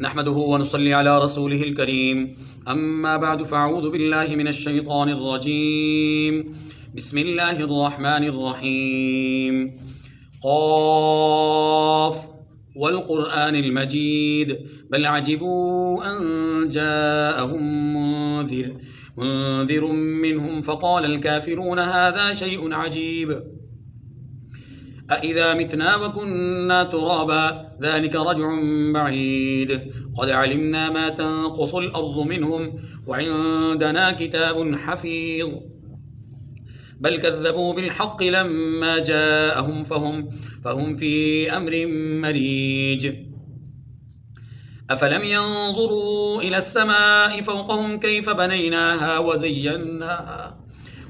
نحمده ونصلي على رسوله الكريم أما بعد فأعوذ بالله من الشيطان الرجيم بسم الله الرحمن الرحيم قاف والقرآن المجيد بل عجبوا أن جاءهم منذر منهم فقال الكافرون هذا شيء عجيب أَإِذَا مِتْنَا وَكُنَّا تُرَابًا ذَلِكَ رَجْعٌ بَعِيدٌ قَدْ عَلِمْنَا مَا تَنقُصُ الْأَرْضُ مِنْهُمْ وَعِندَنَا كِتَابٌ حَفِيظٌ بَلْ كَذَّبُوا بِالْحَقِّ لَمَّا جَاءَهُمْ فَهُمْ فِي أَمْرٍ مَرِيجٍ أَفَلَمْ يَنظُرُوا إِلَى السَّمَاءِ فَوْقَهُمْ كَيْفَ بَنَيْنَاهَا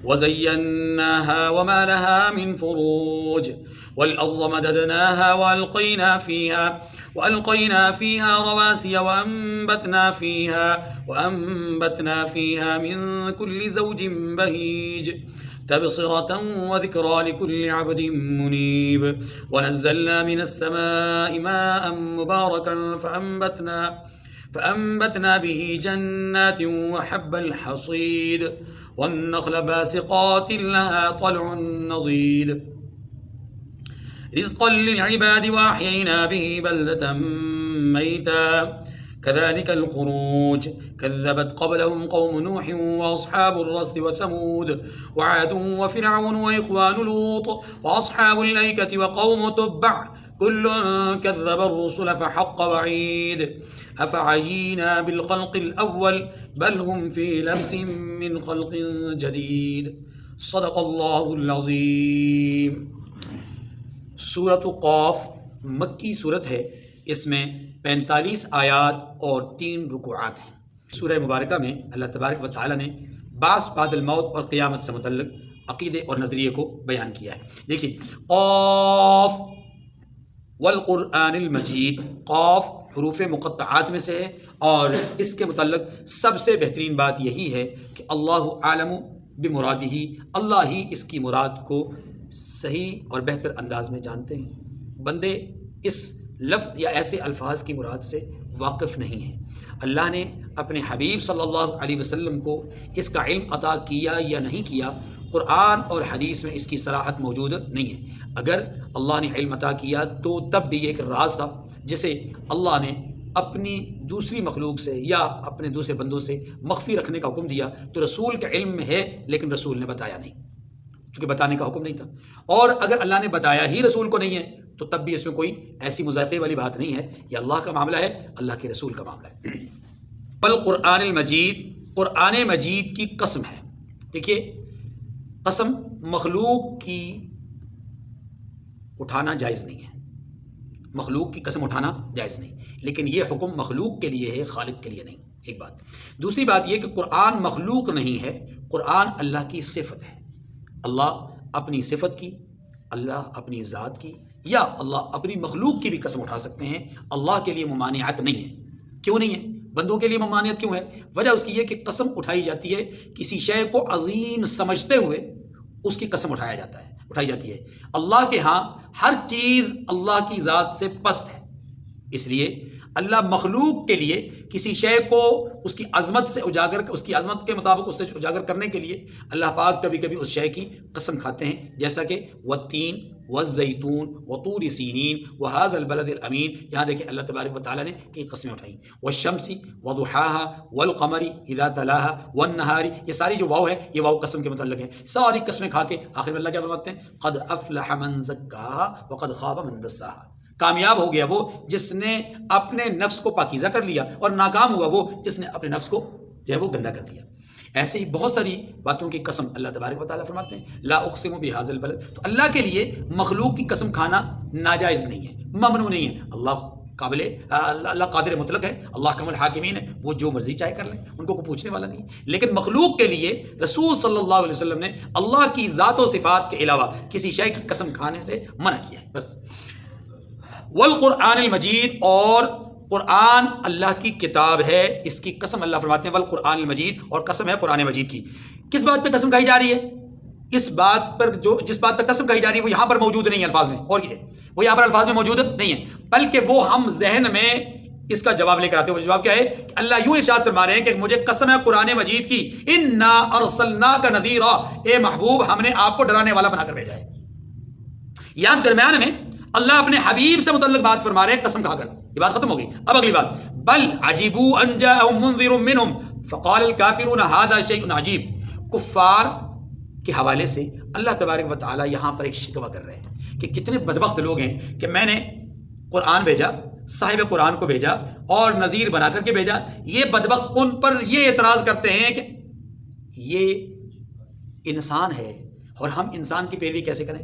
وزيناها وما لها من فروج والأرض مددناها وألقينا فيها رواسي وأنبتنا فيها من كل زوج بهيج تبصرة وذكرى لكل عبد منيب ونزلنا من السماء ماء مباركا فأنبتنا به جنات وحب الحصيد والنخل باسقات لها طلع نضيد رزقا للعباد وأحيينا به بلدة ميتا كذلك الخروج كذبت قبلهم قوم نوح وأصحاب الرس وثمود وعاد وفرعون وإخوان لوط وأصحاب الأيكة وقوم تبع كل كذب الرسل فحق وعيد أفعينا بالخلق الأول بل هم في لبس من خلق جديد صدق اللہ العظیم۔ سورۃ قاف مکی صورت ہے، اس میں 45 آیات اور 3 رکوعات ہیں۔ سورہ مبارکہ میں اللہ تبارک و تعالیٰ نے بعث بعد الموت اور قیامت سے متعلق عقیدے اور نظریے کو بیان کیا ہے۔ دیکھیے، قاف والقرآن المجید، قاف حروف مقطعات میں سے ہے اور اس کے متعلق سب سے بہترین بات یہی ہے کہ اللہ عالم بمرادہ، اللہ ہی اس کی مراد کو صحیح اور بہتر انداز میں جانتے ہیں۔ بندے اس لفظ یا ایسے الفاظ کی مراد سے واقف نہیں ہیں۔ اللہ نے اپنے حبیب صلی اللہ علیہ وسلم کو اس کا علم عطا کیا یا نہیں کیا، قرآن اور حدیث میں اس کی صراحت موجود نہیں ہے۔ اگر اللہ نے علم عطا کیا تو تب بھی یہ ایک راز تھا جسے اللہ نے اپنی دوسری مخلوق سے یا اپنے دوسرے بندوں سے مخفی رکھنے کا حکم دیا، تو رسول کے علم میں ہے لیکن رسول نے بتایا نہیں، چونکہ بتانے کا حکم نہیں تھا۔ اور اگر اللہ نے بتایا ہی رسول کو نہیں ہے تو تب بھی اس میں کوئی ایسی مذاقے والی بات نہیں ہے، یہ اللہ کا معاملہ ہے، اللہ کے رسول کا معاملہ ہے۔ بل قرآن المجید، قرآن مجید کی قسم ہے۔ دیکھیے، قسم مخلوق کی اٹھانا جائز نہیں ہے، مخلوق کی قسم اٹھانا جائز نہیں، لیکن یہ حکم مخلوق کے لیے ہے، خالق کے لیے نہیں، ایک بات۔ دوسری بات یہ کہ قرآن مخلوق نہیں ہے، قرآن اللہ کی صفت ہے۔ اللہ اپنی صفت کی، اللہ اپنی ذات کی یا اللہ اپنی مخلوق کی بھی قسم اٹھا سکتے ہیں۔ اللہ کے لیے ممانعت نہیں ہے۔ کیوں نہیں ہے؟ بندوں کے لیے ممانعت کیوں ہے؟ وجہ اس کی یہ کہ قسم اٹھائی جاتی ہے، کسی شے کو عظیم سمجھتے ہوئے اس کی قسم اٹھائی جاتی ہے۔ اللہ کے ہاں ہر چیز اللہ کی ذات سے پست ہے، اس لیے اللہ مخلوق کے لیے کسی شے کو اس کی عظمت سے اس کی عظمت کے مطابق اس سے اجاگر کرنے کے لیے اللہ پاک کبھی کبھی اس شے کی قسم کھاتے ہیں، جیسا کہ والتین والزیتون وطور سینین وہذا البلد الامین۔ یہاں دیکھیں اللہ تبارک و تعالیٰ نے کئی قسمیں اٹھائیں، والشمس وضحاها والقمر اذا تلاها والنہار، یہ ساری جو واو ہے یہ واو قسم کے متعلق ہے۔ ساری قسمیں کھا کے آخر میں اللہ کیا فرماتے ہیں؟ قد افلح من زکاها وقد خاب من دساها۔ کامیاب ہو گیا وہ جس نے اپنے نفس کو پاکیزہ کر لیا، اور ناکام ہوا وہ جس نے اپنے نفس کو جو ہے وہ گندا کر دیا۔ ایسے ہی بہت ساری باتوں کی قسم اللہ تبارک و تعالیٰ فرماتے ہیں، لا اقسم بہذا البلد۔ تو اللہ کے لیے مخلوق کی قسم کھانا ناجائز نہیں ہے، ممنوع نہیں ہے۔ اللہ قادر مطلق ہے، اللہ کم الحاکمین ہے، وہ جو مرضی چاہے کر لیں، ان کو کوئی پوچھنے والا نہیں ہے۔ لیکن مخلوق کے لیے رسول صلی اللہ علیہ وسلم نے اللہ کی ذات و صفات کے علاوہ کسی شے کی قسم کھانے سے منع کیا ہے، بس۔ والقرآن المجید، اور قرآن اللہ کی کتاب ہے، اس کی قسم اللہ فرماتے ہیں والقرآن المجید، اور قسم ہے قرآن مجید کی۔ کس بات پہ قسم کھائی جا رہی ہے؟ اس بات پر جس بات پر قسم کہی جا رہی ہے وہ یہاں پر موجود نہیں ہے الفاظ میں، اور یہ وہ یہاں پر الفاظ میں موجود نہیں ہے، بلکہ وہ ہم ذہن میں اس کا جواب لے کر آتے ہیں. وہ جواب کیا ہے کہ اللہ یوں ارشاد فرما رہے ہیں کہ مجھے قسم ہے قرآن مجید کی، انا ارسلناک نذیرا، اے محبوب ہم نے آپ کو ڈرانے والا بنا کر بھیجا ہے. یہاں درمیان میں اللہ اپنے حبیب سے متعلق بات فرما رہے ہیں قسم کھا کر. یہ بات ختم ہو گئی. اب اگلی بات، بل عجبوا ان جاءهم منذر منهم فقال الكافرون هذا شيء عجیب. کفار کے حوالے سے اللہ تبارک و تعالی یہاں پر ایک شکوہ کر رہے ہیں کہ کتنے بدبخت لوگ ہیں کہ میں نے قرآن بھیجا، صاحب قرآن کو بھیجا اور نذیر بنا کر کے بھیجا. یہ بدبخت ان پر یہ اعتراض کرتے ہیں کہ یہ انسان ہے اور ہم انسان کی پیروی کیسے کریں.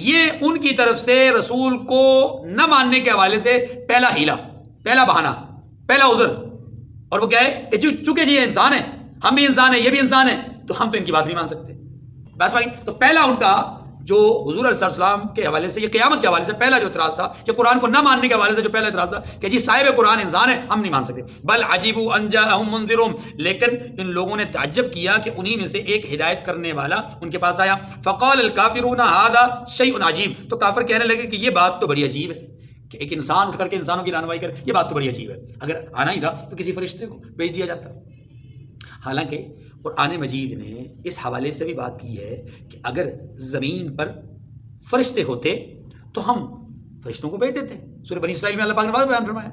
یہ ان کی طرف سے رسول کو نہ ماننے کے حوالے سے پہلا ہیلا، پہلا بہانہ، پہلا عذر. اور وہ کیا ہے کہ چونکہ یہ انسان ہے، ہم بھی انسان ہیں، یہ بھی انسان ہے، تو ہم تو ان کی بات نہیں مان سکتے. بس بھائی، تو پہلا ان کا جو حضور علیہ السلام کے حوالے سے، یہ قیامت کے حوالے سے پہلا جو اعتراض تھا، یہ قرآن کو نہ ماننے کے حوالے سے جو پہلا اعتراض تھا کہ جی صاحب قرآن انسان ہے، ہم نہیں مان سکتے. بل عجیبوا ان جاءهم منذر، لیکن ان لوگوں نے تعجب کیا کہ انہی میں سے ایک ہدایت کرنے والا ان کے پاس آیا. فقال الکافرون هذا شیء عجیب، تو کافر کہنے لگے کہ یہ بات تو بڑی عجیب ہے کہ ایک انسان اٹھ کر کے انسانوں کی رہنمائی کرے، یہ بات تو بڑی عجیب ہے. اگر آنا ہی تھا تو کسی فرشتے کو بھیج دیا جاتا. حالانکہ قرآن مجید نے اس حوالے سے بھی بات کی ہے کہ اگر زمین پر فرشتے ہوتے تو ہم فرشتوں کو بھیج دیتے. سورہ بنی اسرائیل میں اللہ پاک نے بات بیان فرمایا،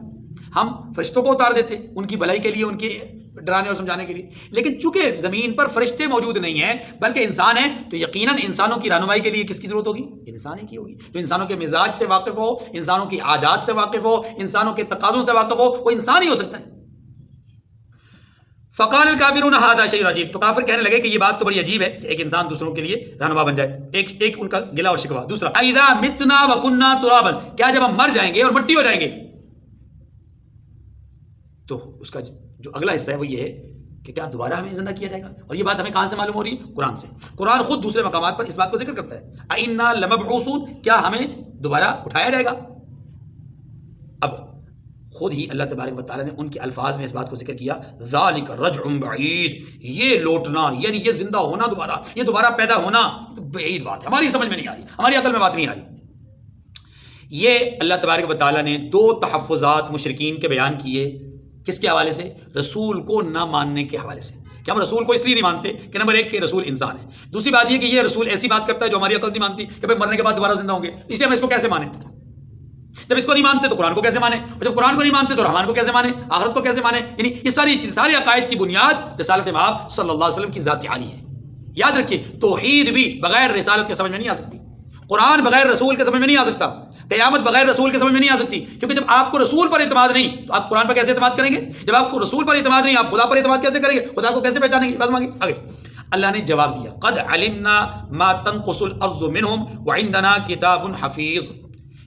ہم فرشتوں کو اتار دیتے ان کی بھلائی کے لیے، ان کے ڈرانے اور سمجھانے کے لیے. لیکن چونکہ زمین پر فرشتے موجود نہیں ہیں بلکہ انسان ہیں، تو یقیناً انسانوں کی رہنمائی کے لیے کس کی ضرورت ہوگی؟ انسان ہی کی ہوگی. جو انسانوں کے مزاج سے واقف ہو، انسانوں کی عادات سے واقف ہو، انسانوں کے تقاضوں سے واقف ہو، وہ انسان ہی ہو سکتا ہے. فقال الکافرون هذا شیء عجیب، تو کافر کہنے لگے کہ یہ بات تو بڑی عجیب ہے کہ ایک انسان دوسروں کے لیے رہنما بن جائے. ایک ان کا گلا اور شکوہ. دوسرا، اذا متنا وکنا ترابا، کیا جب ہم مر جائیں گے اور مٹی ہو جائیں گے؟ تو اس کا جو اگلا حصہ ہے وہ یہ ہے کہ کیا دوبارہ ہمیں زندہ کیا جائے گا؟ اور یہ بات ہمیں کہاں سے معلوم ہو رہی ہے؟ قرآن سے. قرآن خود دوسرے مقامات پر اس بات کو ذکر کرتا ہے، اِنَّا لَمَبْعُوثُونَ، کیا ہمیں دوبارہ اٹھایا جائے گا؟ اب خود ہی اللہ تبارک و تعالیٰ نے ان کے الفاظ میں اس بات کو ذکر کیا، ذالک رجع بعید، یہ لوٹنا یعنی یہ زندہ ہونا دوبارہ، یہ دوبارہ پیدا ہونا تو بعید بات ہے، ہماری سمجھ میں نہیں آ رہی، ہماری عقل میں بات نہیں آ رہی. یہ اللہ تبارک و تعالیٰ نے دو تحفظات مشرکین کے بیان کیے. کس کے حوالے سے؟ رسول کو نہ ماننے کے حوالے سے کہ ہم رسول کو اس لیے نہیں مانتے کہ نمبر ایک کہ رسول انسان ہے. دوسری بات یہ کہ یہ رسول ایسی بات کرتا ہے جو ہماری عقل نہیں مانتی کہ بھائی مرنے کے بعد دوبارہ زندہ ہوں گے، اس لیے ہم اس کو کیسے مانیں؟ جب اس کو نہیں مانتے تو قرآن کو کیسے مانیں؟ اور جب قرآن کو نہیں مانتے تو رحمان کو کیسے مانیں؟ آخرت کو کیسے مانیں؟ یعنی یہ ساری چیز، ساری عقائد کی بنیاد رسالت مآب صلی اللہ علیہ وسلم کی ذات عالی ہے. یاد رکھیے، توحید بھی بغیر رسالت کے سمجھ میں نہیں آ سکتی، قرآن بغیر رسول کے سمجھ میں نہیں آ سکتا، قیامت بغیر رسول کے سمجھ میں نہیں آ سکتی. کیونکہ جب آپ کو رسول پر اعتماد نہیں تو آپ قرآن پر کیسے اعتماد کریں گے؟ جب آپ کو رسول پر اعتماد نہیں، آپ خدا پر اعتماد کیسے کریں گے؟ خدا کو کیسے پہچانیں گے؟ بس مانگے آگے. اللہ نے جواب دیا، قد علمنا ما تنقص الارض منهم وعندنا کتاب حفیظ.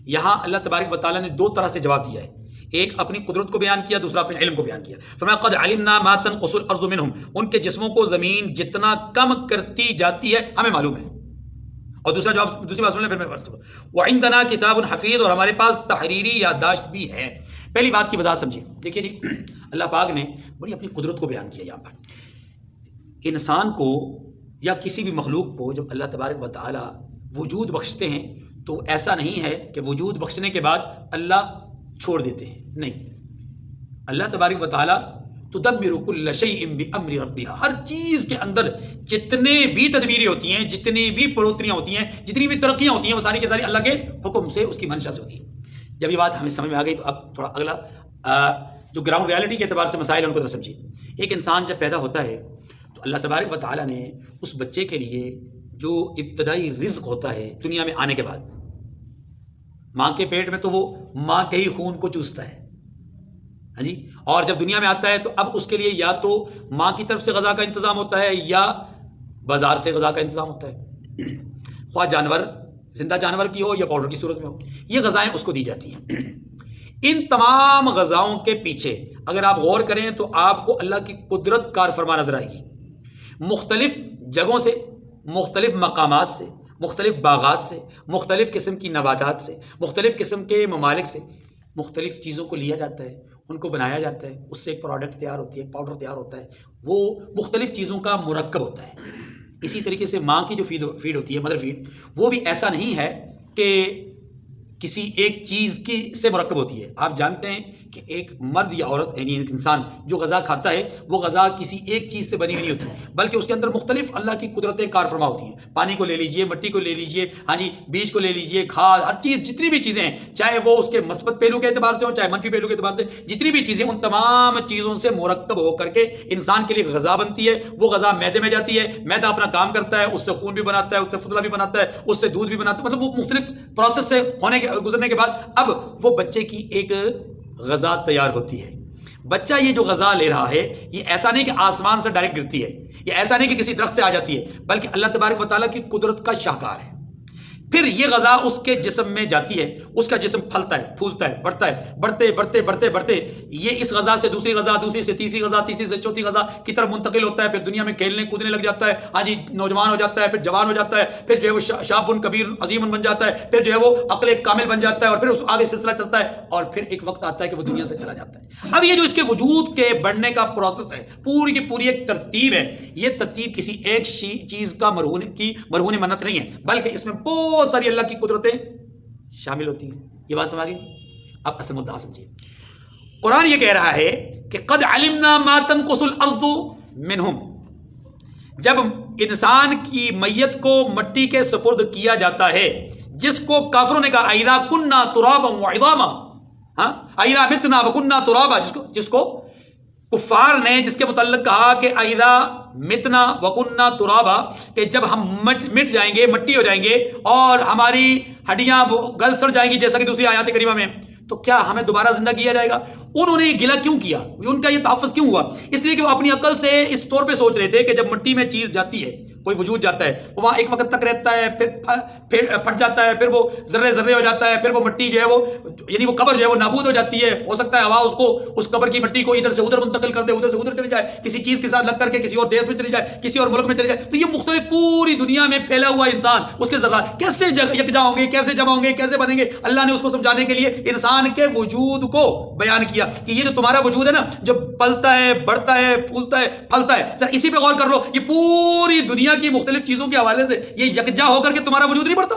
یہاں اللہ تبارک و تعالیٰ نے دو طرح سے جواب دیا ہے، ایک اپنی قدرت کو بیان کیا، دوسرا اپنے علم کو بیان کیا. فرمایا قد علمنا ما تنقص الارض منهم، ان کے جسموں کو زمین جتنا کم کرتی جاتی ہے ہمیں معلوم ہے. اور دوسرا جواب، دوسری بات سن لیں پھر میں بات کروں. وعندنا کتاب حفیظ، اور ہمارے پاس تحریری یادداشت بھی ہے. پہلی بات کی وضاحت سمجھیے. دیکھیے جی، اللہ پاک نے بڑی اپنی قدرت کو بیان کیا یہاں پر. انسان کو یا کسی بھی مخلوق کو جب اللہ تبارک و تعالی وجود بخشتے ہیں تو ایسا نہیں ہے کہ وجود بخشنے کے بعد اللہ چھوڑ دیتے ہیں، نہیں. اللہ تبارک و تعالی تدمر کل شیء بامر ربها، ہر چیز کے اندر جتنے بھی تدبیریں ہوتی ہیں، جتنی بھی بڑھوتریاں ہوتی ہیں، جتنی بھی ترقیاں ہوتی ہیں، وہ ساری کی ساری اللہ کے حکم سے، اس کی منشا سے ہوتی ہیں. جب یہ بات ہمیں سمجھ میں آ گئی تو اب تھوڑا اگلا جو گراؤنڈ ریالٹی کے اعتبار سے مسائل ہیں ان کو تو سمجھیے. ایک انسان جب پیدا ہوتا ہے تو اللہ تبارک و تعالیٰ نے اس بچے کے لیے جو ابتدائی رزق ہوتا ہے دنیا میں آنے کے بعد، ماں کے پیٹ میں تو وہ ماں کے ہی خون کو چوستا ہے، ہاں جی، اور جب دنیا میں آتا ہے تو اب اس کے لیے یا تو ماں کی طرف سے غذا کا انتظام ہوتا ہے یا بازار سے غذا کا انتظام ہوتا ہے، خواہ جانور، زندہ جانور کی ہو یا پاؤڈر کی صورت میں ہو، یہ غذائیں اس کو دی جاتی ہیں. ان تمام غذاؤں کے پیچھے اگر آپ غور کریں تو آپ کو اللہ کی قدرت کار فرما نظر آئے گی. مختلف جگہوں سے، مختلف مقامات سے، مختلف باغات سے، مختلف قسم کی نباتات سے، مختلف قسم کے ممالک سے مختلف چیزوں کو لیا جاتا ہے، ان کو بنایا جاتا ہے، اس سے ایک پروڈکٹ تیار ہوتی ہے، ایک پاؤڈر تیار ہوتا ہے، وہ مختلف چیزوں کا مرکب ہوتا ہے. اسی طریقے سے ماں کی جو فیڈ ہوتی ہے، مدر فیڈ، وہ بھی ایسا نہیں ہے کہ کسی ایک چیز کی سے مرکب ہوتی ہے. آپ جانتے ہیں کہ ایک مرد یا عورت یعنی ایک انسان جو غذا کھاتا ہے وہ غذا کسی ایک چیز سے بنی ہوئی نہیں ہوتی بلکہ اس کے اندر مختلف اللہ کی قدرتیں کار فرما ہوتی ہیں. پانی کو لے لیجئے, مٹی کو لے لیجئے, ہاں جی بیج کو لے لیجئے, کھاد, ہر چیز جتنی بھی چیزیں ہیں چاہے وہ اس کے مثبت پہلو کے اعتبار سے ہوں چاہے منفی پہلو کے اعتبار سے, جتنی بھی چیزیں ان تمام چیزوں سے مرکب ہو کر کے انسان کے لیے غذا بنتی ہے. وہ غذا میدے میں جاتی ہے, میدا اپنا کام کرتا ہے, اس سے خون بھی بناتا ہے, اس سے فضلہ بھی بناتا ہے, اس سے دودھ بھی بناتا ہے, مطلب وہ مختلف پروسیس سے گزرنے کے بعد اب وہ بچے کی ایک غذا تیار ہوتی ہے. بچہ یہ جو غذا لے رہا ہے یہ ایسا نہیں کہ آسمان سے ڈائریکٹ گرتی ہے, یہ ایسا نہیں کہ کسی درخت سے آ جاتی ہے, بلکہ اللہ تبارک و تعالیٰ کی قدرت کا شاہکار ہے. پھر یہ غذا اس کے جسم میں جاتی ہے, اس کا جسم پھلتا ہے, پھولتا ہے, بڑھتا ہے, بڑھتے بڑھتے بڑھتے بڑھتے یہ اس غذا سے دوسری غذا, دوسری سے تیسری غذا, تیسری سے چوتھی غذا کی طرف منتقل ہوتا ہے. پھر دنیا میں کھیلنے کودنے لگ جاتا ہے, ہاں جی نوجوان ہو جاتا ہے, پھر جوان ہو جاتا ہے, پھر جو ہے وہ شاب کبیر عظیم بن جاتا ہے, پھر جو ہے وہ عقل کامل بن جاتا ہے, اور پھر اس آگے سلسلہ چلتا ہے, اور پھر ایک وقت آتا ہے کہ وہ دنیا سے چلا جاتا ہے. اب یہ جو اس کے وجود کے بڑھنے کا پروسیس ہے پوری کی پوری ایک ترتیب ہے. یہ ترتیب کسی ایک چیز کا مرہون منت نہیں ہے بلکہ اس میں بہت ساری اللہ کی قدرتیں شامل ہوتی ہیں. یہ بات سمجھ گئی. اب اصل مدعا سمجھیے. قرآن یہ کہہ رہا ہے کہ قد علمنا ما تنقص الارض منہم. جب انسان کی میت کو مٹی کے سپرد کیا جاتا ہے, جس کو کافروں نے کہا اذا کننا ترابا وعظاما, ہاں اذا متنا وکننا ترابا, جس کو کفار نے جس کے متعلق کہا کہ اذا متنا وکننا ترابا, کہ جب ہم مٹ جائیں گے, مٹی ہو جائیں گے اور ہماری ہڈیاں گل سڑ جائیں گی جیسا کہ دوسری آیات کریمہ میں, تو کیا ہمیں دوبارہ زندہ کیا جائے گا؟ انہوں نے یہ گلہ کیوں کیا, ان کا یہ تحفظ کیوں ہوا؟ اس لیے کہ وہ اپنی عقل سے اس طور پہ سوچ رہے تھے کہ جب مٹی میں چیز جاتی ہے, کوئی وجود جاتا ہے, وہ وہاں ایک وقت تک رہتا ہے, پھر پھٹ جاتا ہے, پھر وہ ذرے ذرے ہو جاتا ہے, پھر وہ مٹی جو ہے وہ یعنی وہ قبر جو ہے وہ نابود ہو جاتی ہے. ہو سکتا ہے ہوا اس کو اس قبر کی مٹی کو ادھر سے ادھر منتقل کر دے, ادھر سے ادھر چلی جائے, کسی چیز کے ساتھ لگ کر کے کسی اور دیش میں چلی جائے, کسی اور ملک میں چلی جائے. تو یہ مختلف پوری دنیا میں پھیلا ہوا انسان, اس کے ذرات کیسے یکجا ہوں گے, کیسے جمع ہوں گے, کیسے بنیں گے؟ اللہ نے اس کو سمجھانے کے لیے انسان کے وجود کو بیان کیا کہ یہ جو تمہارا وجود ہے نا, جو پلتا ہے, بڑھتا ہے, پھولتا ہے, پھلتا ہے, ذرا اسی پہ غور کر لو. یہ پوری دنیا کی مختلف چیزوں کے حوالے سے یہ یکجا ہو کر کے تمہارا وجود نہیں بڑھتا.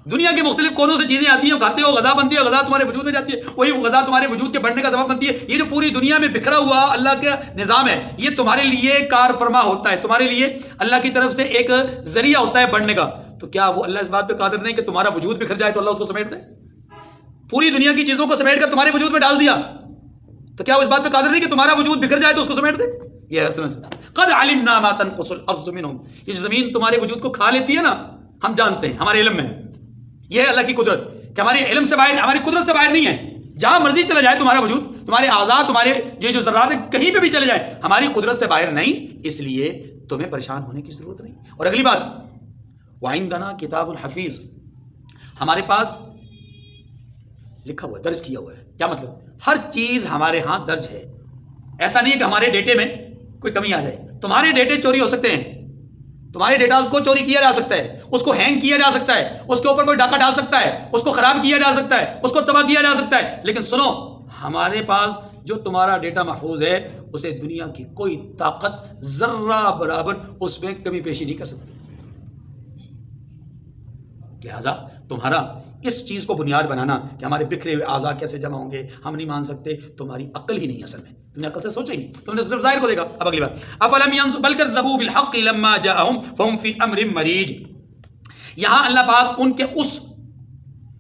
دنیا کے مختلف کونوں سے چیزیں آتی ہیں, کھاتے ہو, غذا بنتی ہے, غذا تمہارے وجود میں جاتی ہے, وہی غذا تمہارے وجود کے بڑھنے کا سبب بنتی ہے. یہ جو پوری دنیا میں بکھرا ہوا اللہ کا نظام ہے, یہ تمہارے لیے کار فرما ہوتا ہے, تمہارے لیے اللہ کی طرف سے ایک ذریعہ ہوتا ہے بڑھنے کا. تو کیا وہ اللہ اس بات پہ قادر نہیں کہ تمہارا وجود بکھر جائے تو اللہ اس کو سمیٹ دے؟ پوری دنیا کی چیزوں کو سمیٹ کر تمہارے وجود میں ڈال دیا, تو کیا وہ اس بات پہ قادر نہیں کہ تمہارا وجود بکھر جائے تو اس کو سمیٹ دے؟ یہ اصل میں قد علمنا ما تنقص الارض منہم. یہ جو زمین تمہارے وجود کو کھا لیتی ہے نا, ہم جانتے ہیں, ہمارے علم میں. یہ ہے اللہ کی قدرت کہ ہمارے علم سے باہر, ہماری قدرت سے باہر نہیں ہے. جہاں مرضی چلا جائے تمہارا وجود, تمہارے اعضاء, تمہارے یہ جو ذرات کہیں پہ بھی چلے جائیں, ہماری قدرت سے باہر نہیں. اس لیے تمہیں پریشان ہونے کی ضرورت نہیں. اور اگلی بات, وعندنا کتاب حفیظ, ہمارے پاس لکھا ہوا ہے, درج کیا ہوا ہے. کیا مطلب؟ ہر چیز ہمارے ہاں درج ہے. ایسا نہیں ہے کہ ہمارے ڈیٹے میں کوئی کمی آ جائے. تمہارے ڈیٹے چوری ہو سکتے ہیں, تمہارے ڈیٹاز کو چوری کیا جا سکتا ہے, اس کو ہینگ کیا جا سکتا ہے, اس کے اوپر کوئی ڈاکہ ڈال سکتا ہے, اس کو خراب کیا جا سکتا ہے, اس کو تباہ کیا جا سکتا ہے. لیکن سنو, ہمارے پاس جو تمہارا ڈیٹا محفوظ ہے اسے دنیا کی کوئی طاقت ذرہ برابر اس میں کمی پیشی نہیں کر سکتی. لہذا تمہارا اس چیز کو بنیاد بنانا کہ ہمارے بکھرے ہوئے اعضاء کیسے جمع ہوں گے, ہم نہیں مان سکتے, تمہاری عقل ہی نہیں. اصل میں تم نے عقل سے سوچا ہی نہیں, تم نے صرف ظاہر کو دیکھا. اب اگلی بات, افلم ينظروا بل كذبوا بالحق لما جاءهم فهم في امر مريج. یہاں اللہ پاک ان کے اس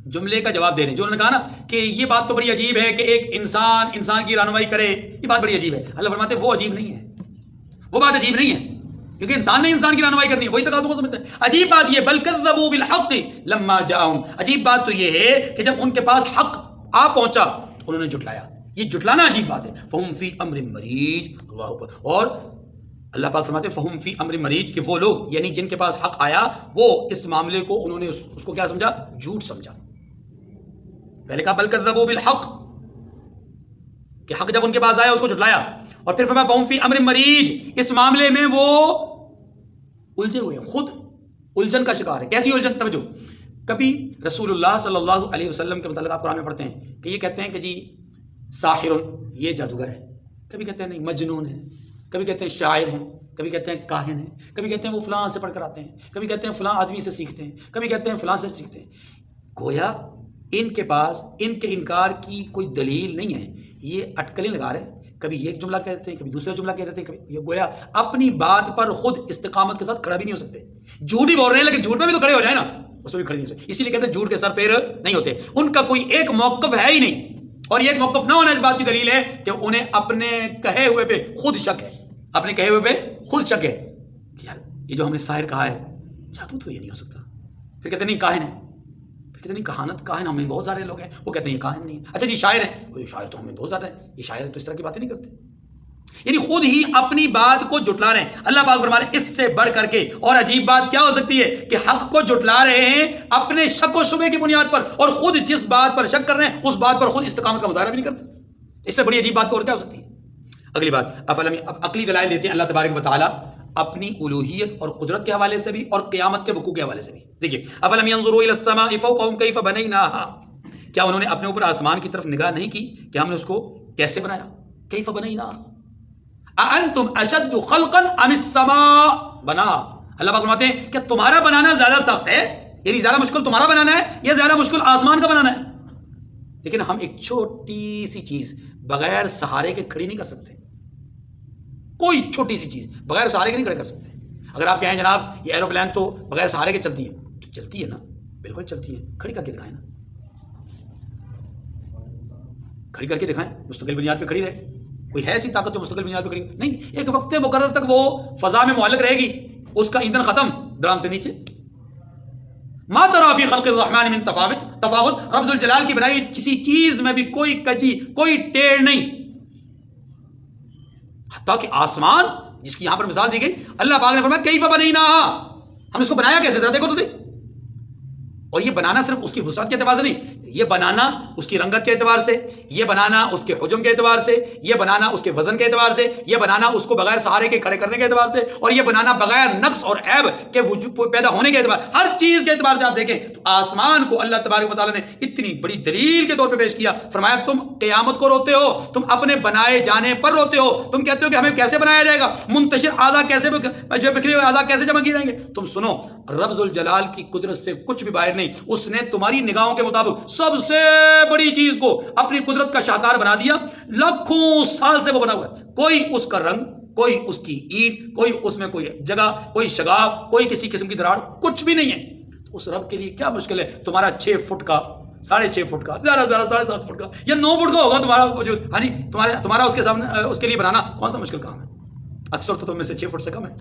جملے کا جواب دے رہے ہیں جو انہوں نے کہا نا کہ یہ بات تو بڑی عجیب ہے کہ ایک انسان کی رہنمائی کرے, یہ بات بڑی عجیب ہے. اللہ فرماتے ہیں وہ عجیب نہیں ہے, وہ بات عجیب نہیں ہے, کیونکہ انسان نے انسان کی رہنمائی کرنی ہے, وہی تقاضوں کو سمجھتا ہے. عجیب بات یہ, بل کذبوا بالحق لما جاءهم, عجیب بات تو یہ ہے کہ جب ان کے پاس حق آ پہنچا تو انہوں نے جھٹلایا. یہ جھٹلانا عجیب بات ہے. فہم فی امر مریج, اللہ اکبر. اور اللہ پاک فرماتے ہیں فہم فی امر مریج, کہ وہ لوگ یعنی جن کے پاس حق آیا وہ اس معاملے کو انہوں نے اس کو کیا سمجھا؟ جھوٹ سمجھا. پہلے کہا بل کذبوا بالحق کہ حق جب ان کے پاس آیا اس کو جھٹلایا, اور پھر فرمایا فہم فی امر مریج, اس معاملے میں وہ الجھے ہوئے ہیں, خود الجھن کا شکار ہے. کیسی الجھن؟ توجہ, کبھی رسول اللہ صلی اللہ علیہ وسلم کے متعلق آپ قرآن میں پڑھتے ہیں کہ یہ کہتے ہیں کہ جی ساحر, یہ جادوگر ہے. کبھی کہتے ہیں نہیں مجنون ہے, کبھی کہتے ہیں شاعر ہیں، کبھی کہتے ہیں کاہن ہیں، کبھی کہتے ہیں وہ فلاں سے پڑھ کر آتے ہیں، کبھی کہتے ہیں فلاں آدمی سے سیکھتے ہیں، کبھی کہتے ہیں فلاں سے سیکھتے ہیں. گویا ان کے پاس ان کے انکار کی کوئی دلیل نہیں ہے، یہ اٹکلیں لگا رہے ہیں. کبھی ایک جملہ کہتے ہیں، کبھی دوسرا جملہ کہہ رہتے ہیں، کبھی یہ گویا اپنی بات پر خود استقامت کے ساتھ کھڑا بھی نہیں ہو سکتے. جھوٹ ہی بول رہے ہیں لیکن جھوٹ میں بھی تو کھڑے ہو جائیں نا، اس میں بھی کھڑے نہیں ہو سکتے. اسی لیے کہتے ہیں جھوٹ کے سر پیر نہیں ہوتے. ان کا کوئی ایک موقف ہے ہی نہیں، اور یہ ایک موقف نہ ہونا اس بات کی دلیل ہے کہ انہیں اپنے کہے ہوئے پہ خود شک ہے، اپنے کہے ہوئے پہ خود شک ہے کہ یار یہ جو ہم نے ساحر کہا ہے جادو تو یہ نہیں ہو سکتا. پھر کہتے نہیں کاہن ہے، پھر کہتے نہیں کہانت کاہن ہمیں بہت سارے لوگ ہیں، وہ کہتے ہیں یہ کاہن نہیں ہے. اچھا جی شاعر ہے، وہ شاعر تو ہمیں بہت زیادہ ہے، یہ شاعر تو اس طرح کی باتیں نہیں کرتے. یعنی خود ہی اپنی بات کو جھٹلا رہے ہیں. اللہ پاک فرما رہے ہیں اس سے بڑھ کر کے اور عجیب بات کیا ہو سکتی ہے کہ حق کو جھٹلا رہے ہیں اپنے شک و شبے کی بنیاد پر، اور خود جس بات پر شک کر رہے ہیں اس بات پر خود استقامت کا مظاہرہ بھی نہیں کرتے. اس سے بڑی عجیب بات اور کیا ہو سکتی ہے؟ اگلی بات اب عقلی دلائل دیتے ہیں اللہ تبارک و تعالیٰ اپنی الوہیت اور قدرت کے حوالے سے بھی اور قیامت کے وقوع کے حوالے سے بھی. دیکھیے افلم ينظروا الى السماء فوقهم كيف بنيناها، کیا انہوں نے اپنے اوپر آسمان کی طرف نگاہ نہیں کی کہ ہم نے اس کو کیسے بنایا؟ کیف بنيناها اانتم اشد خلقا ام السماء بناها. اللہ پاک فرماتے ہیں کہ تمہارا بنانا زیادہ سخت ہے، یعنی زیادہ مشکل تمہارا بنانا ہے یا زیادہ مشکل آسمان کا بنانا ہے. لیکن ہم ایک چھوٹی سی چیز بغیر سہارے کے کھڑی نہیں کر سکتے. کوئی چھوٹی سی چیز بغیر سہارے کے نہیں کھڑے کر سکتے. اگر آپ کہیں جناب یہ ایروپلین تو بغیر سہارے کے چلتی ہے، تو چلتی ہے نا، بالکل چلتی ہے. کھڑی کر کے دکھائیں نا، کھڑی کر کے دکھائیں، مستقل بنیاد پہ کھڑی رہے. کوئی ہے ایسی طاقت جو مستقل بنیاد پہ کھڑی نہیں. ایک وقت مقرر تک وہ فضا میں معلق رہے گی، اس کا ایندھن ختم، ڈرام سے نیچے. ما تری فی خلق الرحمن من تفاوت، رب ذوالجلال کی بنائی کسی چیز میں بھی کوئی کجی کوئی ٹیڑھ نہیں. حتیٰ کہ آسمان جس کی یہاں پر مثال دی گئی، اللہ پاک نے فرمایا کیف بنیناہا، ہم نے اس کو بنایا کیسے؟ ذرا دیکھو تو صحیح. اور یہ بنانا صرف اس کی وسعت کے اعتبار سے نہیں، یہ بنانا اس کی رنگت کے اعتبار سے، یہ بنانا اس کے حجم کے اعتبار سے، یہ بنانا اس کے وزن کے اعتبار سے، یہ بنانا اس کو بغیر سہارے کے کھڑے کرنے کے اعتبار سے، اور یہ بنانا بغیر نقص اور عیب کے وجود پیدا ہونے کے اعتبار، ہر چیز کے اعتبار سے آپ دیکھیں تو آسمان کو اللہ تبارک و تعالیٰ نے اتنی بڑی دلیل کے طور پہ پیش کیا. فرمایا تم قیامت کو روتے ہو، تم اپنے بنائے جانے پر روتے ہو، تم کہتے ہو کہ ہمیں کیسے بنایا جائے گا، منتشر اعضاء کیسے جو بکھرے ہوئے اعضاء کیسے جمع کیے جائیں گے. تم سنو، رب ذوالجلال کی قدرت سے کچھ بھی باہر نہیں. اس نے تمہاری نگاہوں کے مطابق سب سے بڑی چیز کو اپنی قدرت کا شاہکار بنا دیا. لاکھوں سال سے وہ بنا ہوا ہے. کوئی اس کا رنگ، کوئی اس کی اینٹ، کوئی اس میں کوئی جگہ، کوئی شگاف، کوئی کسی قسم کی دراڑ، کچھ بھی نہیں ہے. تو اس رب کے لیے کیا مشکل ہے تمہارا 6 فٹ کا، 6.5 فٹ کا، زیادہ 7.5 فٹ کا یا 9 فٹ کا ہوگا تمہارا وجود. ہاں جی، تمہارا اس کے سامنے اس کے لیے بنانا کون سا مشکل کام ہے؟ اکثر تو تم میں سے 6 فٹ سے کم ہے.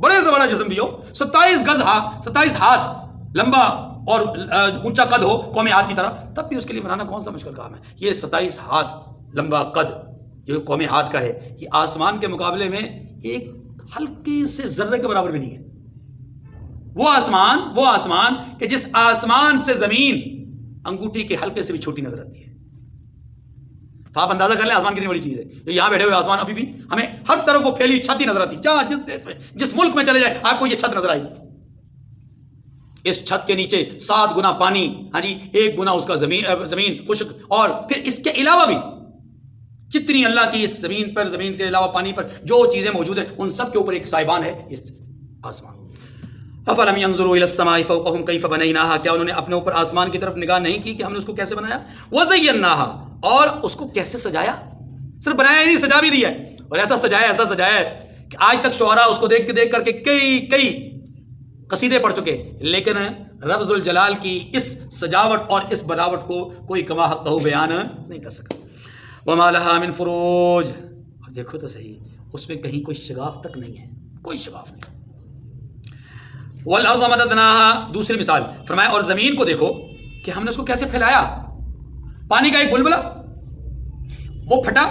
بڑے سے بڑا جسم بھی ہو، 27 ہاتھ لمبا اور اونچا قد ہو قوم عاد کی طرح، تب بھی اس کے لیے بنانا کون سا مشکل کام ہے؟ یہ 27 ہاتھ لمبا قد جو قوم عاد کا ہے، یہ آسمان کے مقابلے میں ایک ہلکے سے ذرے کے برابر بھی نہیں ہے. وہ آسمان کہ جس آسمان سے زمین انگوٹھی کے حلقے سے بھی چھوٹی نظر آتی ہے. تو آپ اندازہ کر لیں آسمان کتنی بڑی چیز ہے. جو یہاں بیٹھے ہوئے آسمان ابھی بھی ہمیں ہر طرف وہ پھیلی چھت ہی نظر آتی ہے. جہاں جس دیش میں جس ملک میں چلے جائے آپ کو یہ چھت نظر آئی. اس چھت کے نیچے 7 گنا پانی، ہاں جی 1 گنا اس کا زمین خشک، اور پھر اس کے علاوہ بھی جتنی اللہ کی اس زمین پر، زمین سے علاوہ پانی پر جو چیزیں موجود ہیں ان سب کے اوپر ایک سائبان ہے اس آسمان. افلم ينظروا الى السماء فوقهم كيف بنيناها، کیا انہوں نے اپنے اوپر آسمان کی طرف نگاہ نہیں کی کہ ہم نے اس کو کیسے بنایا؟ وزيناها، اور اس کو کیسے سجایا. صرف بنایا ہی نہیں، سجا بھی دیا ہے. اور ایسا سجایا ہے کہ آج تک شعراء اس کو دیکھ کر کے کئی قصیدے پڑھ چکے، لیکن رب ذوالجلال کی اس سجاوٹ اور اس بناوٹ کو کوئی کما حقہ بیان نہیں کر سکا. وما لها من فروج، اور دیکھو تو صحیح اس میں کہیں کوئی شگاف تک نہیں ہے، کوئی شگاف نہیں. والارض مددناها، دوسری مثال فرمایا اور زمین کو دیکھو کہ ہم نے اس کو کیسے پھیلایا. پانی کا ایک بلبلہ وہ پھٹا،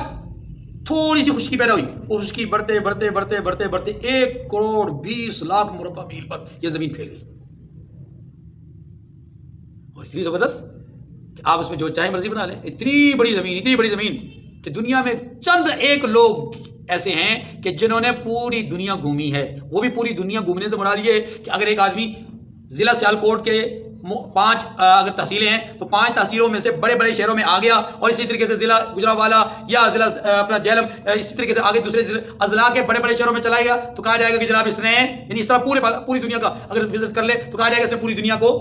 تھوڑی سی خشکی پیدا ہوئی، وہ خشکی بڑھتے 1,20,00,000 مربع میل پر یہ زمین پھیل گئی. اور اتنی زبردست کہ آپ اس میں جو چاہے مرضی بنا لیں. اتنی بڑی زمین کہ دنیا میں چند ایک لوگ ایسے ہیں کہ جنہوں نے پوری دنیا گھومی ہے. وہ بھی پوری دنیا گھومنے سے مراد یہ ہے کہ اگر ایک آدمی ضلع سیالکوٹ کے 5 اگر تحصیلیں ہیں تو 5 تحصیلوں میں سے بڑے بڑے شہروں میں آ گیا اور اسی طریقے سے ضلع گجرانوالا یا ضلع اپنا جہلم اسی طریقے سے آگے دوسرے اضلاع کے بڑے بڑے شہروں میں چلا گیا تو کہا جائے گا کہ جناب اس نے یعنی اس طرح پوری دنیا کا اگر وزٹ کر لے تو کہا جائے گا اس نے پوری دنیا کو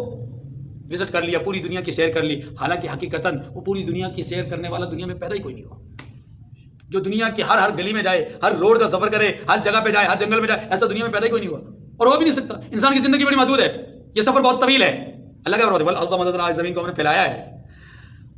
وزٹ کر لیا، پوری دنیا کی سیر کر لی. حالانکہ حقیقتاً وہ پوری دنیا کی سیر کرنے والا دنیا میں پیدا ہی کوئی نہیں ہوا. جو دنیا کی ہر گلی میں جائے، ہر روڈ کا سفر کرے، ہر جگہ پہ جائے، ہر جنگل میں جائے، ایسا دنیا میں پیدا ہی کوئی نہیں ہوا اور ہو بھی نہیں سکتا. انسان کی زندگی بڑی محدود ہے، یہ سفر بہت طویل ہے. اللہ کا فرمان ہے اللہ مدد آج زمین کو ہم نے پھیلایا ہے.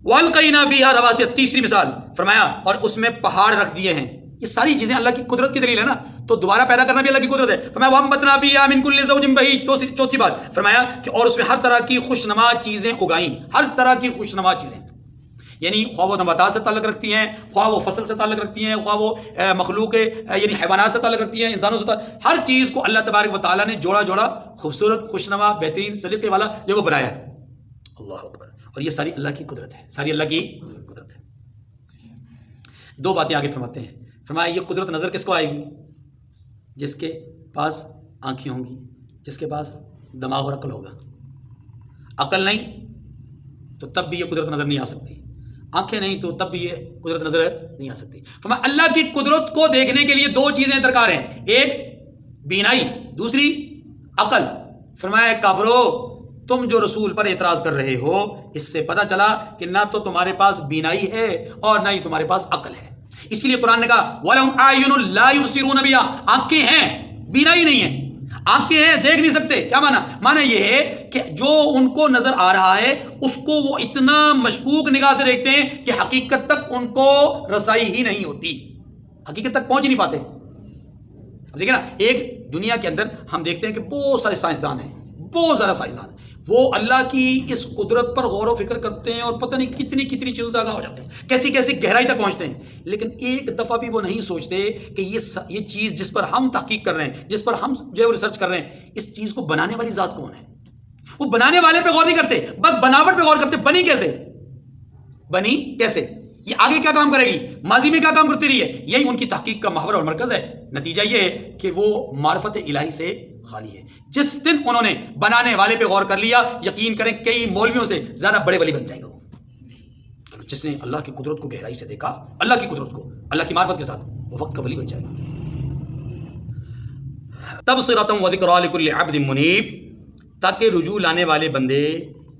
وَأَلْقَيْنَا فِيهَا رَوَاسِيَ، تیسری مثال فرمایا اور اس میں پہاڑ رکھ دیے ہیں. یہ ساری چیزیں اللہ کی قدرت کی دلیل ہے نا، تو دوبارہ پیدا کرنا بھی اللہ کی قدرت ہے. فرمایا وَأَنبَتْنَا فِيهَا مِن كُلِّ زَوْجٍ بَهِيجٍ. چوتھی بات فرمایا کہ اور اس میں ہر طرح کی خوشنما چیزیں اگائیں، ہر طرح کی خوشنما چیزیں، یعنی خواہ وہ نباتات سے تعلق رکھتی ہیں، خواہ وہ فصل سے تعلق رکھتی ہیں، خواہ وہ مخلوق یعنی حیوانات سے تعلق رکھتی ہیں، انسانوں سے تعلق، ہر چیز کو اللہ تبارک و تعالیٰ نے جوڑا خوبصورت خوشنما بہترین سلیقے والا یہ وہ بنایا ہے. اللہ اکبر. اور یہ ساری اللہ کی قدرت ہے، ساری اللہ کی قدرت ہے. 2 باتیں آگے فرماتے ہیں. فرمایا یہ قدرت نظر کس کو آئے گی؟ جس کے پاس آنکھیں ہوں گی، جس کے پاس دماغ اور عقل ہوگا. عقل نہیں تو تب بھی یہ قدرت نظر نہیں آ سکتی، آنکھیں نہیں تو تب بھی یہ قدرت نظر نہیں آ سکتی. فرمایا اللہ کی قدرت کو دیکھنے کے لیے 2 چیزیں درکار ہیں، ایک بینائی، دوسری عقل. فرمایا کافرو، تم جو رسول پر اعتراض کر رہے ہو اس سے پتہ چلا کہ نہ تو تمہارے پاس بینائی ہے اور نہ ہی تمہارے پاس عقل ہے. اسی لیے قرآن نے کہا وَلَهُمْ أَعْيُنٌ لَا يُبْصِرُونَ بِهَا، آنکھیں ہیں بینائی نہیں ہے، آنکھیں ہیں دیکھ نہیں سکتے. کیا معنی یہ ہے کہ جو ان کو نظر آ رہا ہے اس کو وہ اتنا مشکوک نگاہ سے دیکھتے ہیں کہ حقیقت تک ان کو رسائی ہی نہیں ہوتی، حقیقت تک پہنچ ہی نہیں پاتے. اب دیکھیں نا، ایک دنیا کے اندر ہم دیکھتے ہیں کہ بہت سارے سائنسدان ہیں، بہت زیادہ سائنسدان، وہ اللہ کی اس قدرت پر غور و فکر کرتے ہیں اور پتہ نہیں کتنی چیزوں سے آگاہ ہو جاتے ہیں، کیسی گہرائی تک پہنچتے ہیں. لیکن ایک دفعہ بھی وہ نہیں سوچتے کہ یہ چیز جس پر ہم تحقیق کر رہے ہیں، جس پر ہم جو ہے وہ ریسرچ کر رہے ہیں، اس چیز کو بنانے والی ذات کون ہے. وہ بنانے والے پہ غور نہیں کرتے، بس بناوٹ پہ غور کرتے، بنی کیسے، یہ آگے کیا کام کرے گی، ماضی میں کیا کام کرتی رہی ہے. یہی ان کی تحقیق کا محور اور مرکز ہے. نتیجہ یہ ہے کہ وہ معرفت الہی سے خالی ہے. جس دن انہوں نے بنانے والے پہ غور کر لیا، یقین کریں کئی مولویوں سے زیادہ بڑے ولی بن جائے گا وہ. جس نے اللہ کی قدرت کو گہرائی سے دیکھا، اللہ کی قدرت کو اللہ کی معرفت کے ساتھ، وہ وقت کا ولی بن جائے گا. تبصرۃ و ذکریٰ لکل عبد منیب، تاکہ رجوع لانے والے بندے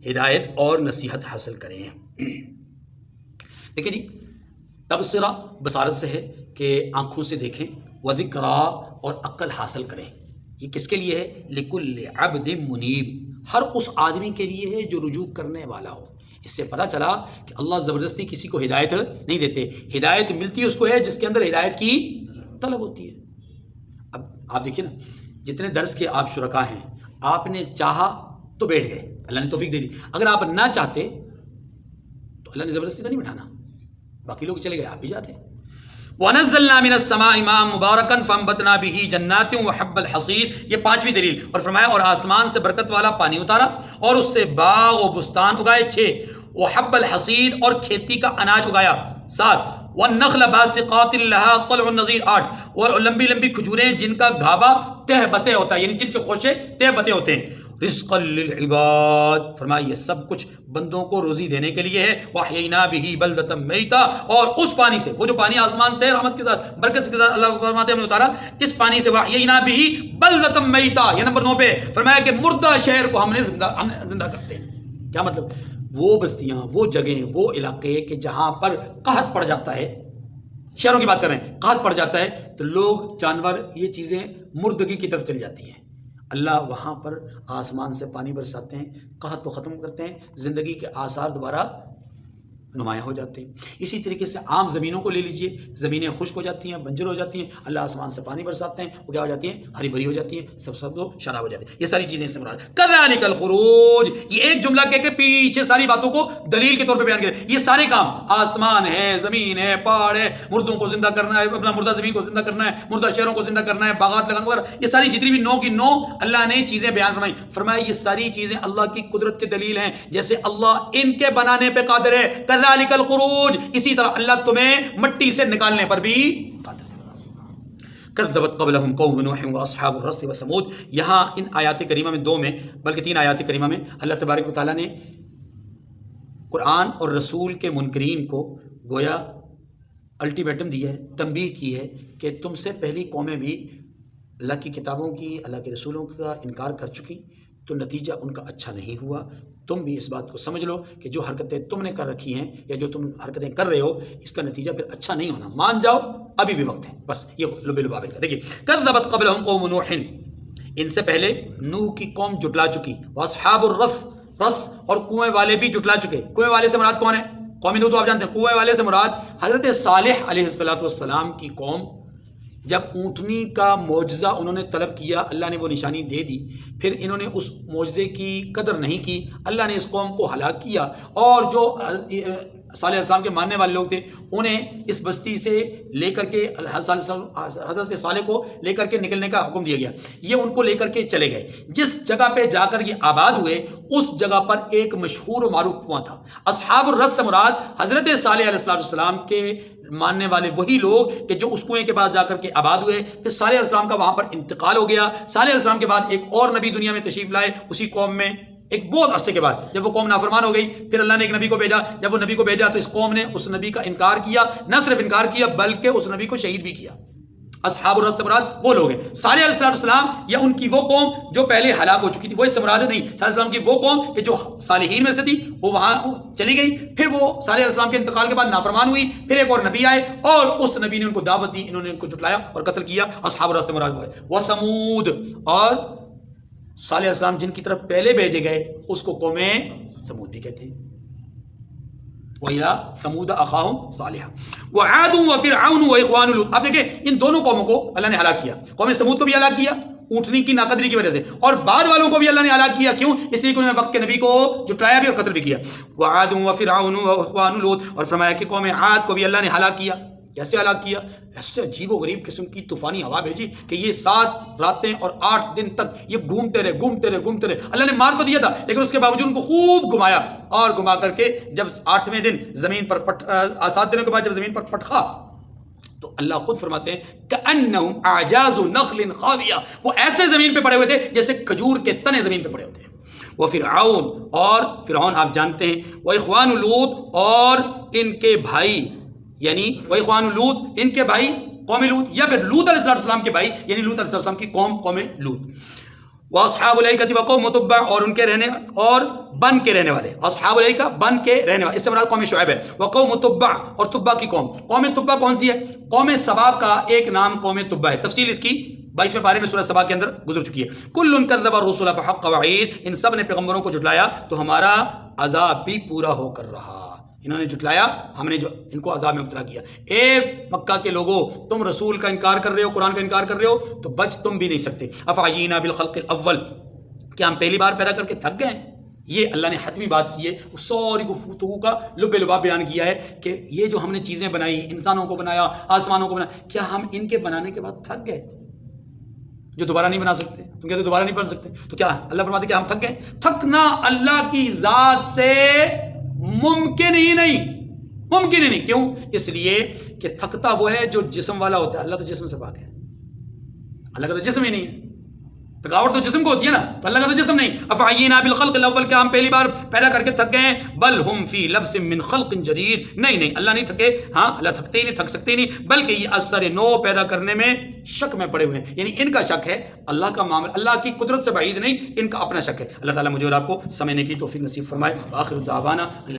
ہدایت اور نصیحت حاصل کریں. دیکھیں جی، تبصرہ بصارت سے ہے کہ آنکھوں سے دیکھیں، و ذکریٰ اور عقل حاصل کریں. یہ کس کے لیے ہے؟ لکل عبد منیب، ہر اس آدمی کے لیے ہے جو رجوع کرنے والا ہو. اس سے پتہ چلا کہ اللہ زبردستی کسی کو ہدایت نہیں دیتے، ہدایت ملتی اس کو ہے جس کے اندر ہدایت کی طلب ہوتی ہے. اب آپ دیکھیے نا، جتنے درس کے آپ شرکا ہیں، آپ نے چاہا تو بیٹھ گئے، اللہ نے توفیق دے دی. اگر آپ نہ چاہتے تو اللہ نے زبردستی تو نہیں بٹھانا، باقی لوگ چلے گئے آپ بھی جاتے. وَنَزَّلْنَا مِنَ السَّمَاءِ مَاءً مُبَارَكًا فَأَنبَتْنَا بِهِ جَنَّاتٍ وَحَبَّ الْحَصِيدِ. یہ 5ویں دلیل. اور فرمایا اور آسمان سے برکت والا پانی اتارا اور اس سے باغ و بستان اگائے. 6 وَحَبَّ الْحَصِيدِ اور کھیتی کا اناج اگایا. 7 وَالنَّخْلَ بَاسِقَاتٍ لَهَا طَلْعٌ نَضِيدٌ. 8 اور لمبی لمبی کھجوریں جن کا گھابا تہ بتے ہوتا ہے، یعنی جن کے خوشے تہ بتے ہوتے ہیں. رزقا للعباد، فرمایا یہ سب کچھ بندوں کو روزی دینے کے لیے ہے. وَأَحْيَيْنَا بِهِ بَلْدَةً مَيْتًا، اور اس پانی سے، وہ جو پانی آسمان سے رحمت کے ساتھ برکت کے ساتھ اللہ فرماتے ہیں ہم نے اتارا، اس پانی سے وَأَحْيَيْنَا بِهِ بَلْدَةً مَيْتًا. یہ نمبر 9 پہ فرمایا کہ مردہ شہر کو ہم نے زندہ کرتے ہیں. کیا مطلب؟ وہ بستیاں، وہ جگہیں، وہ علاقے کہ جہاں پر قحط پڑ جاتا ہے، شہروں کی بات کر رہے ہیں، قحط پڑ جاتا ہے تو لوگ، جانور، یہ چیزیں مردگی کی طرف چلی جاتی ہیں. اللہ وہاں پر آسمان سے پانی برساتے ہیں، قحط کو ختم کرتے ہیں، زندگی کے آثار دوبارہ نمایاں ہو جاتے ہیں. اسی طریقے سے عام زمینوں کو لے لیجئے، زمینیں خشک ہو جاتی ہیں، بنجر ہو جاتی ہیں، اللہ آسمان سے پانی برساتے ہیں، وہ کیا ہو جاتی ہیں؟ ہری بھری ہو جاتی ہیں، سب شراب ہو جاتی ہیں. یہ ساری چیزیں اس سے مراد. کذالک الخروج، یہ ایک جملہ کہہ کے پیچھے ساری باتوں کو دلیل کے طور پہ بیان کیا. یہ سارے کام، آسمان ہے، زمین ہے، پہاڑ ہے، مردوں کو زندہ کرنا ہے، اپنا مردہ زمین کو زندہ کرنا ہے، مردہ شہروں کو زندہ کرنا ہے، باغات لگانا وغیرہ، یہ ساری جتنی بھی 9 کی 9 اللہ نے چیزیں بیان فرمائی. فرمایا یہ ساری چیزیں اللہ کی قدرت کے دلیل ہیں. جیسے اللہ ان کے بنانے پہ قادر ہے، کذالک الخروج، اسی طرح اللہ تمہیں مٹی سے نکالنے پر بھی قادر ہے. کذبت قبلہم قوم نوح واصحاب الرس وثمود. یہاں ان آیات کریمہ میں 2 میں بلکہ 3 آیات کریمہ میں اللہ تبارک و تعالیٰ نے قرآن اور رسول کے منکرین کو گویا الٹیمیٹم دیا ہے، تنبیہ کی ہے کہ تم سے پہلی قومیں بھی اللہ کی کتابوں کی، اللہ کے رسولوں کا انکار کر چکی، تو نتیجہ ان کا اچھا نہیں ہوا. تم بھی اس بات کو سمجھ لو کہ جو حرکتیں تم نے کر رکھی ہیں یا جو تم حرکتیں کر رہے ہو اس کا نتیجہ پھر اچھا نہیں ہونا. مان جاؤ، ابھی بھی وقت ہے. بس یہ لب لبابل کا. دیکھیے کذبت قبلہم قوم نوح، ان سے پہلے نوح کی قوم جھٹلا چکی. واصحاب رس اور کنویں والے بھی جھٹلا چکے. کنویں والے سے مراد کون ہے؟ قوم نوح تو آپ جانتے ہیں. کنویں والے سے مراد حضرت صالح علیہ السلام کی قوم. جب اونٹنی کا معجزہ انہوں نے طلب کیا، اللہ نے وہ نشانی دے دی، پھر انہوں نے اس معجزے کی قدر نہیں کی، اللہ نے اس قوم کو ہلاک کیا. اور جو صالح علیہ السلام کے ماننے والے لوگ تھے انہیں اس بستی سے لے کر کے حضرت صالح کو لے کر کے نکلنے کا حکم دیا گیا. یہ ان کو لے کر کے چلے گئے. جس جگہ پہ جا کر یہ آباد ہوئے اس جگہ پر ایک مشہور و معروف کنواں تھا. اصحاب الرس سے مراد حضرت صالح علیہ السلام کے ماننے والے وہی لوگ کہ جو اس کنویں کے پاس جا کر کے آباد ہوئے. پھر صالح علیہ السلام کا وہاں پر انتقال ہو گیا. صالح علیہ السلام کے بعد ایک اور نبی دنیا میں تشریف لائے اسی قوم میں. ایک بہت عرصے کے بعد جب وہ قوم نافرمان ہو گئی، پھر اللہ نے ایک نبی کو بھیجا. جب وہ نبی کو بھیجا تو اس قوم نے اس نبی کا انکار کیا. نہ صرف انکار کیا بلکہ اس نبی کو شہید بھی کیا. اصحاب الرس سے مراد وہ لوگ ہیں. صالح علیہ السلام یا ان کی وہ قوم جو پہلے ہلاک ہو چکی تھی وہ اس سے مراد نہیں. صالح علیہ السلام کی وہ قوم کہ جو صالحین میں سے تھی وہ وہاں چلی گئی. پھر وہ صالح علیہ السلام کے انتقال کے بعد نافرمان ہوئی. پھر ایک اور نبی آئے اور اس نبی نے ان کو دعوت دی، انہوں نے ان کو جھٹلایا اور قتل کیا. اصحاب الرس سے مراد وہ ہے. وثمود، اور صالح علیہ السلام جن کی طرف پہلے بھیجے گئے اس کو قوم ثمود بھی کہتے ہیں. وَإِلَىٰ ثَمُودَ أَخَاهُمْ صَالِحًا وَعَادٌ وَفِرْعَوْنُ وَإِخْوَانُ لُوط. اب دیکھیں ان دونوں قوموں کو اللہ نے ہلاک کیا. قوم ثمود کو بھی ہلاک کیا اونٹنی کی ناقدری کی وجہ سے، اور بعد والوں کو بھی اللہ نے ہلاک کیا. کیوں؟ اس لیے کہ انہوں نے وقت کے نبی کو جھٹلایا بھی اور قتل بھی کیا. وَعَادٌ وَفِرْعَوْنُ وَإِخْوَانُ لُوط، اور فرمایا کہ قوم عاد کو بھی اللہ نے ہلاک کیا. کیسے ہلاک کیا؟ ایسے عجیب و غریب قسم کی طوفانی ہوا بھیجی کہ یہ 7 راتیں اور 8 دن تک یہ گھومتے رہے. اللہ نے مار تو دیا تھا لیکن اس کے باوجود ان کو خوب گھمایا، اور گھما کر کے جب 8ویں دن زمین پر 7 دنوں کے بعد جب زمین پر پٹخا تو اللہ خود فرماتے ہیں کأنہم اعجاز نخل خاویہ، وہ ایسے زمین پہ پڑے ہوئے تھے جیسے کھجور کے تنے زمین پہ پڑے ہوتے ہیں. وہ فرعون، اور فرعون آپ جانتے ہیں. وہ اخوان لوط، اور ان کے بھائی، یعنی وہ اخوان لوط ان کے بھائی قوم لوط، یا پھر لوط علیہ السلام کے بھائی یعنی لوط علیہ السلام کی قوم لوط. واصحاب الایکۃ وقوم تبع، اور ان کے رہنے اور بن کے رہنے والے. اصحاب الایکہ بن کے رہنے والے، اس سے مراد قوم شعیب ہے. وقوم تبع، اور تبع کی قوم. قوم تبع کون سی ہے؟ قوم سبا کا ایک نام قوم تبع ہے. تفصیل اس کی 22ویں پارے میں سورہ سبا کے اندر گزر چکی ہے. کل کذب الرسل فحق وعید، ان سب نے پیغمبروں کو جھٹلایا تو ہمارا عذاب بھی پورا ہو کر رہا. انہوں نے جھٹلایا، ہم نے جو ان کو عذاب میں مبتلا کیا. اے مکہ کے لوگوں، تم رسول کا انکار کر رہے ہو، قرآن کا انکار کر رہے ہو تو بچ تم بھی نہیں سکتے. افعینا بالخلق الاول، کیا ہم پہلی بار پیدا کر کے تھک گئے ہیں؟ یہ اللہ نے حتمی بات کی ہے. اس ساری گفتگو کا لب لباب بیان کیا ہے کہ یہ جو ہم نے چیزیں بنائی، انسانوں کو بنایا، آسمانوں کو بنایا، کیا ہم ان کے بنانے کے بعد تھک گئے؟ جو دوبارہ نہیں بنا سکتے، تم کہتے دوبارہ نہیں بن سکتے، تو کیا اللہ فرماتے کہ ہم تھک گئے؟ تھکنا اللہ کی ذات سے ممکن ہی نہیں. کیوں؟ اس لیے کہ تھکتا وہ ہے جو جسم والا ہوتا ہے. اللہ تو جسم سے پاک ہے، اللہ کا تو جسم ہی نہیں ہے. تھکاوٹ تو جسم کو ہوتی ہے نا، تو اللہ کا تو جسم نہیں. افعینا بالخلق الاول، کیا ہم پہلی بار پیدا کر کے تھک گئے ہیں؟ بل ہم فی لبس من خلق جدید، نہیں اللہ نہیں تھکے. ہاں اللہ تھکتے ہی نہیں، تھک سکتے ہی نہیں، بلکہ یہ اثر نو پیدا کرنے میں شک میں پڑے ہوئے ہیں. یعنی ان کا شک ہے، اللہ کا معاملہ اللہ کی قدرت سے بعید نہیں، ان کا اپنا شک ہے. اللہ تعالیٰ مجھے اور آپ کو سمجھنے کی توفیق نصیب فرمائے. آخر دعوانا